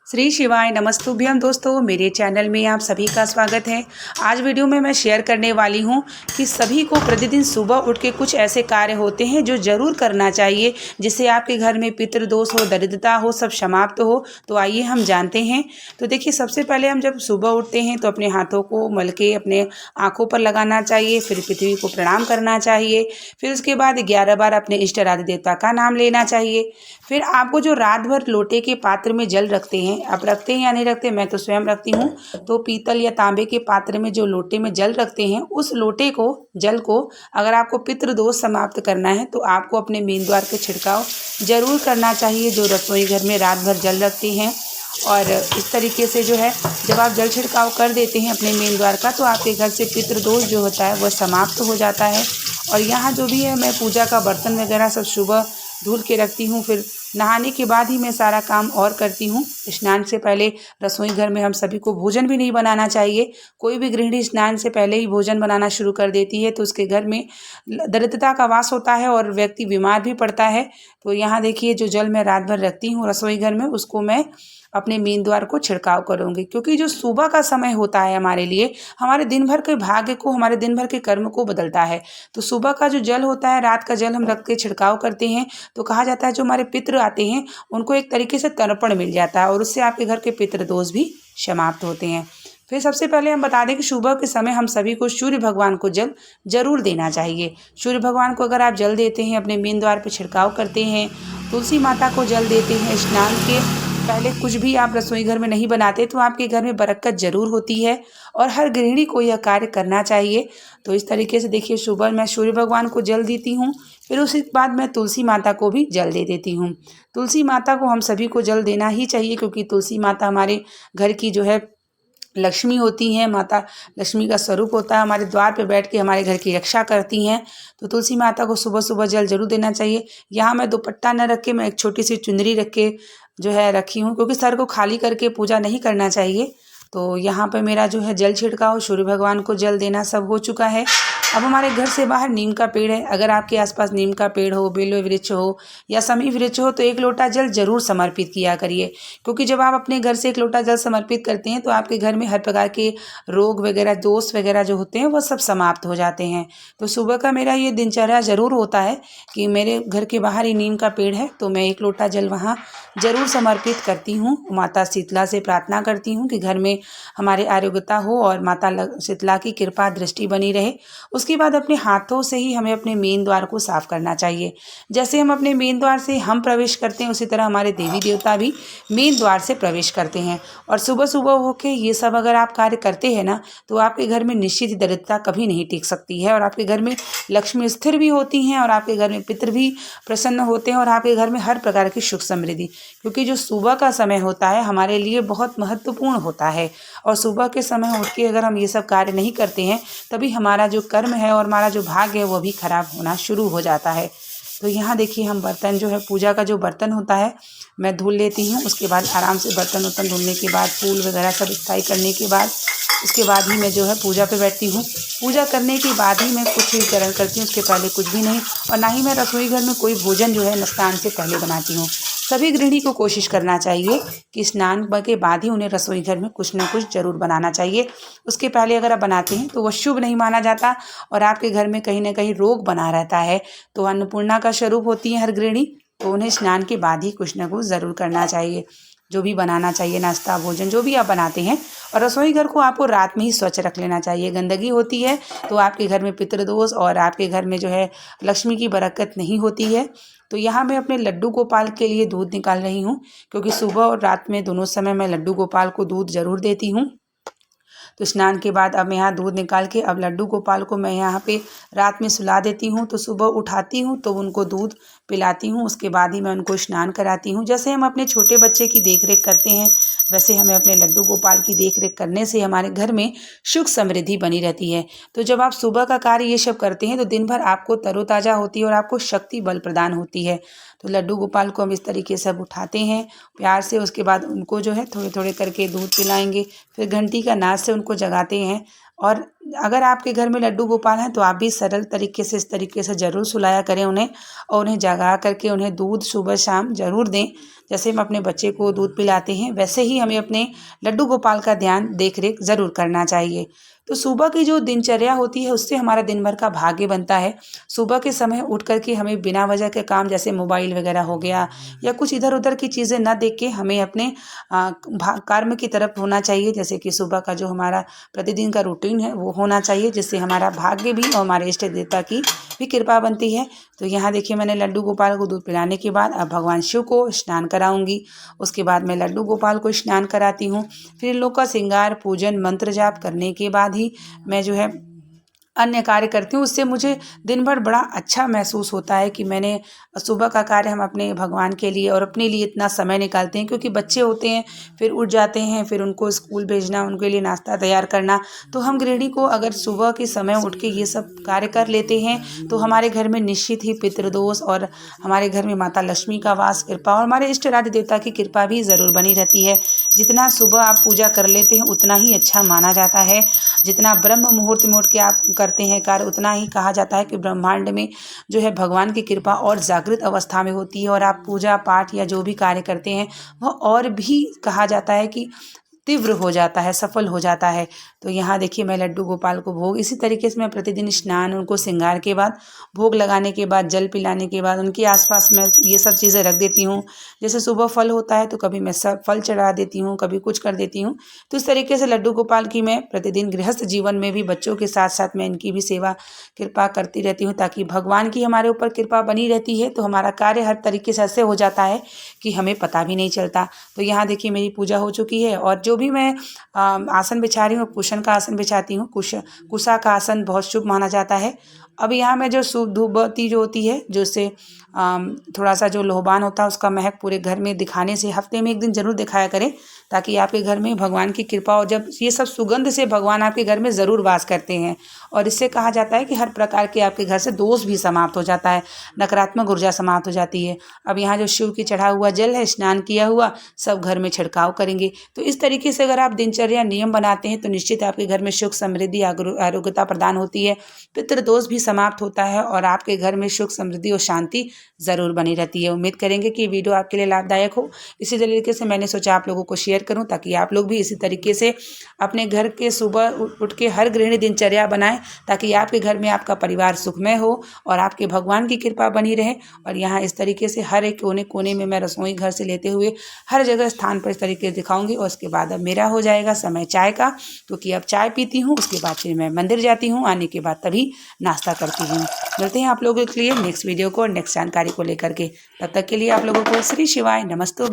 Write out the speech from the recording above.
श्री शिवाय नमस्तुभ्यम। दोस्तों, मेरे चैनल में आप सभी का स्वागत है। आज वीडियो में मैं शेयर करने वाली हूं कि सभी को प्रतिदिन सुबह उठ के कुछ ऐसे कार्य होते हैं जो ज़रूर करना चाहिए, जिससे आपके घर में पितृदोष हो, दरिद्रता हो, सब समाप्त हो। तो आइए हम जानते हैं। तो देखिए, सबसे पहले हम जब सुबह उठते हैं तो अपने हाथों को मल के अपने आँखों पर लगाना चाहिए, फिर पृथ्वी को प्रणाम करना चाहिए। फिर उसके बाद 11 बार अपने इष्ट आराध्य देवता का नाम लेना चाहिए। फिर आपको जो रात भर लोटे के पात्र में जल रखते हैं, आप रखते हैं या नहीं रखते, मैं तो स्वयं रखती हूँ। तो पीतल या तांबे के पात्र में जो लोटे में जल रखते हैं, उस लोटे को, जल को, अगर आपको पितृदोष समाप्त करना है तो आपको अपने मेन द्वार के छिड़काव जरूर करना चाहिए, जो रसोई घर में रात भर जल रखते हैं। और इस तरीके से जो है, जब आप जल छिड़काव कर देते हैं अपने मेन द्वार का, तो आपके घर से पितृदोष जो होता है वह समाप्त हो जाता है। और यहाँ जो भी है, मैं पूजा का बर्तन वगैरह सब सुबह धुल के रखती हूँ। फिर नहाने के बाद ही मैं सारा काम और करती हूँ। स्नान से पहले रसोई घर में हम सभी को भोजन भी नहीं बनाना चाहिए। कोई भी गृहिणी स्नान से पहले ही भोजन बनाना शुरू कर देती है तो उसके घर में दरिद्रता का वास होता है और व्यक्ति बीमार भी पड़ता है। तो यहाँ देखिए, जो जल मैं रात भर रखती हूँ रसोई घर में, उसको मैं अपने मेन द्वार को छिड़काव करूँगी, क्योंकि जो सुबह का समय होता है हमारे लिए, हमारे दिन भर के भाग्य को, हमारे दिन भर के कर्म को बदलता है। तो सुबह का जो जल होता है, रात का जल हम रख के छिड़काव करते हैं, तो कहा जाता है जो हमारे पितृ आते हैं उनको एक तरीके से तर्पण मिल जाता है और उससे आपके घर के पितृदोष भी समाप्त होते हैं। फिर सबसे पहले हम बता दें कि सुबह के समय हम सभी को सूर्य भगवान को जल जरूर देना चाहिए। सूर्य भगवान को अगर आप जल देते हैं, अपने मेन द्वार पर छिड़काव करते हैं, तुलसी माता को जल देते हैं, स्नान के पहले कुछ भी आप रसोई घर में नहीं बनाते, तो आपके घर में बरकत जरूर होती है और हर गृहिणी को यह कार्य करना चाहिए। तो इस तरीके से देखिए, सुबह मैं सूर्य भगवान को जल देती हूँ, फिर उसके बाद मैं तुलसी माता को भी जल दे देती हूँ। तुलसी माता को हम सभी को जल देना ही चाहिए, क्योंकि तुलसी माता हमारे घर की जो है लक्ष्मी होती हैं। माता लक्ष्मी का स्वरूप होता है, हमारे द्वार पे बैठ के हमारे घर की रक्षा करती हैं। तो तुलसी माता को सुबह सुबह जल जरूर देना चाहिए। यहाँ मैं दुपट्टा न रख के, मैं एक छोटी सी चुनरी रख के जो है रखी हूँ, क्योंकि सर को खाली करके पूजा नहीं करना चाहिए। तो यहाँ पर मेरा जो है जल छिड़काव, सूर्य भगवान को जल देना सब हो चुका है। अब हमारे घर से बाहर नीम का पेड़ है। अगर आपके आसपास नीम का पेड़ हो, बेल वृक्ष हो या समी वृक्ष हो, तो एक लोटा जल जरूर समर्पित किया करिए, क्योंकि जब आप अपने घर से एक लोटा जल समर्पित करते हैं तो आपके घर में हर प्रकार के रोग वगैरह, दोष वगैरह जो होते हैं वह सब समाप्त हो जाते हैं। तो सुबह का मेरा ये दिनचर्या ज़रूर होता है कि मेरे घर के बाहर ही नीम का पेड़ है, तो मैं एक लोटा जल वहाँ जरूर समर्पित करती हूँ। माता शीतला से प्रार्थना करती हूँ कि घर में हमारे आरोग्यता हो और माता शीतला की कृपा दृष्टि बनी रहे। उसके बाद अपने हाथों से ही हमें अपने मेन द्वार को साफ करना चाहिए। जैसे हम अपने मेन द्वार से हम प्रवेश करते हैं, उसी तरह हमारे देवी देवता भी मेन द्वार से प्रवेश करते हैं। और सुबह सुबह होके ये सब अगर आप कार्य करते हैं ना, तो आपके घर में निश्चित ही दरिद्रता कभी नहीं टिक सकती है और आपके घर में लक्ष्मी स्थिर भी होती हैं और आपके घर में पितृ भी प्रसन्न होते हैं और आपके घर में हर प्रकार की सुख समृद्धि, क्योंकि जो सुबह का समय होता है हमारे लिए बहुत महत्वपूर्ण होता है। और सुबह के समय उठ के अगर हम ये सब कार्य नहीं करते हैं, तभी हमारा जो कर्म है और हमारा जो भाग्य है वो भी खराब होना शुरू हो जाता है। तो यहाँ देखिए, हम बर्तन जो है, पूजा का जो बर्तन होता है मैं धुल लेती हूँ। उसके बाद आराम से बर्तन वर्तन धुलने के बाद, फूल वगैरह सब स्थाई करने के बाद, उसके बाद ही मैं जो है पूजा पे बैठती हूँ। पूजा करने के बाद ही मैं कुछ भी ग्रहण करती हूँ, उसके पहले कुछ भी नहीं। और ना ही मैं रसोई घर में कोई भोजन जो है स्नान से पहले बनाती हूँ। सभी गृहिणी को कोशिश करना चाहिए कि स्नान के बाद ही उन्हें रसोई घर में कुछ ना कुछ जरूर बनाना चाहिए। उसके पहले अगर आप बनाते हैं तो वह शुभ नहीं माना जाता और आपके घर में कहीं ना कहीं रोग बना रहता है। तो अन्नपूर्णा का स्वरूप होती है हर गृहिणी, तो उन्हें स्नान के बाद ही कुछ ना कुछ ज़रूर करना चाहिए, जो भी बनाना चाहिए, नाश्ता भोजन जो भी आप बनाते हैं। और रसोई घर को आपको रात में ही स्वच्छ रख लेना चाहिए। गंदगी होती है तो आपके घर में पितृदोष और आपके घर में जो है लक्ष्मी की बरकत नहीं होती है। तो यहाँ मैं अपने लड्डू गोपाल के लिए दूध निकाल रही हूँ, क्योंकि सुबह और रात में दोनों समय मैं लड्डू गोपाल को दूध जरूर देती हूँ। तो स्नान के बाद अब मैं यहाँ दूध निकाल के अब लड्डू गोपाल को मैं यहाँ पे रात में सुला देती हूँ। तो सुबह उठाती हूँ तो उनको दूध पिलाती हूँ, उसके बाद ही मैं उनको स्नान कराती हूँ। जैसे हम अपने छोटे बच्चे की देखरेख करते हैं, वैसे हमें अपने लड्डू गोपाल की देखरेख करने से हमारे घर में सुख समृद्धि बनी रहती है। तो जब आप सुबह का कार्य ये सब करते हैं तो दिन भर आपको तरोताज़ा होती है और आपको शक्ति बल प्रदान होती है। तो लड्डू गोपाल को हम इस तरीके से सब उठाते हैं प्यार से। उसके बाद उनको जो है थोड़े थोड़े करके दूध पिलाएंगे, फिर घंटी का नाद से उनको जगाते हैं और अगर आपके घर में लड्डू गोपाल हैं तो आप भी सरल तरीके से इस तरीके से ज़रूर सुलाया करें उन्हें, और उन्हें जगा करके उन्हें दूध सुबह शाम ज़रूर दें। जैसे हम अपने बच्चे को दूध पिलाते हैं वैसे ही हमें अपने लड्डू गोपाल का ध्यान देख रेख ज़रूर करना चाहिए। तो सुबह की जो दिनचर्या होती है उससे हमारा दिन भर का भाग्य बनता है। सुबह के समय उठ करके हमें बिना वजह के काम जैसे मोबाइल वगैरह हो गया या कुछ इधर उधर की चीज़ें ना देख के हमें अपने कर्म की तरफ होना चाहिए। जैसे कि सुबह का जो हमारा प्रतिदिन का रूटीन है वो होना चाहिए, जिससे हमारा भाग्य भी और हमारे इष्ट देवता की भी कृपा बनती है। तो यहाँ देखिए मैंने लड्डू गोपाल को दूध पिलाने के बाद अब भगवान शिव को स्नान कराऊंगी। उसके बाद मैं लड्डू गोपाल को स्नान कराती हूँ। फिर इन लोग का श्रृंगार पूजन मंत्र जाप करने के बाद ही मैं जो है अन्य कार्य करती हूँ। उससे मुझे दिन भर बड़ा अच्छा महसूस होता है कि मैंने सुबह का कार्य हम अपने भगवान के लिए और अपने लिए इतना समय निकालते हैं, क्योंकि बच्चे होते हैं फिर उठ जाते हैं, फिर उनको स्कूल भेजना, उनके लिए नाश्ता तैयार करना। तो हम गृहिणी को अगर सुबह के समय उठ के ये सब कार्य कर लेते हैं तो हमारे घर में निश्चित ही पितृदोष और हमारे घर में माता लक्ष्मी का वास, कृपा और हमारे इष्ट राधे देवता की कृपा भी ज़रूर बनी रहती है। जितना सुबह आप पूजा कर लेते हैं उतना ही अच्छा माना जाता है। जितना ब्रह्म मुहूर्त में उठ के आप करते हैं कार्य उतना ही कहा जाता है कि ब्रह्मांड में जो है भगवान की कृपा और जागृत अवस्था में होती है, और आप पूजा पाठ या जो भी कार्य करते हैं वह और भी कहा जाता है कि तीव्र हो जाता है, सफल हो जाता है। तो यहाँ देखिए मैं लड्डू गोपाल को भोग इसी तरीके से मैं प्रतिदिन स्नान, उनको श्रृंगार के बाद, भोग लगाने के बाद, जल पिलाने के बाद उनके आसपास मैं ये सब चीज़ें रख देती हूँ। जैसे सुबह फल होता है तो कभी मैं सब फल चढ़ा देती हूँ, कभी कुछ कर देती हूँ। तो इस तरीके से लड्डू गोपाल की मैं प्रतिदिन गृहस्थ जीवन में भी बच्चों के साथ साथ मैं इनकी भी सेवा कृपा करती रहती हूँ, ताकि भगवान की हमारे ऊपर कृपा बनी रहती है। तो हमारा कार्य हर तरीके से ऐसे हो जाता है कि हमें पता भी नहीं चलता। तो यहाँ देखिए मेरी पूजा हो चुकी है, और जो भी मैं आसन बिछा रही हूँ कुशन का आसन बिछाती हूँ। कुशा का आसन बहुत शुभ माना जाता है। अब यहाँ में जो शुभ धूप बत्ती जो होती है, जो उससे थोड़ा सा जो लोहबान होता है उसका महक पूरे घर में दिखाने से हफ्ते में एक दिन जरूर दिखाया करें, ताकि आपके घर में भगवान की कृपा हो। जब ये सब सुगंध से भगवान आपके घर में ज़रूर वास करते हैं, और इससे कहा जाता है कि हर प्रकार के आपके घर से दोष भी समाप्त हो जाता है, नकारात्मक ऊर्जा समाप्त हो जाती है। अब यहाँ जो शिव की चढ़ा हुआ जल है, स्नान किया हुआ, सब घर में छिड़काव करेंगे। तो इस तरीके से अगर आप दिनचर्या नियम बनाते हैं तो निश्चित आपके घर में सुख समृद्धि आरोग्यता प्रदान होती है, पितृदोष भी समाप्त होता है, और आपके घर में सुख समृद्धि और शांति ज़रूर बनी रहती है। उम्मीद करेंगे कि वीडियो आपके लिए लाभदायक हो। इसी तरीके से मैंने सोचा आप लोगों को शेयर करूं, ताकि आप लोग भी इसी तरीके से अपने घर के सुबह उठ के हर गृहिणी दिनचर्या बनाएं, ताकि आपके घर में आपका परिवार सुखमय हो और आपके भगवान की कृपा बनी रहे। और यहाँ इस तरीके से हर एक कोने कोने में मैं रसोई घर से लेते हुए हर जगह स्थान पर इस तरीके से दिखाऊंगी। और उसके बाद अब मेरा हो जाएगा समय चाय का, क्योंकि अब चाय पीती हूँ, उसके बाद फिर मैं मंदिर जाती हूँ, आने के बाद तभी नाश्ता करती हूँ। मिलते हैं आप लोगों के लिए नेक्स्ट वीडियो को और नेक्स्ट जानकारी को लेकर के। तब तक के लिए आप लोगों को श्री शिवाय नमस्ते।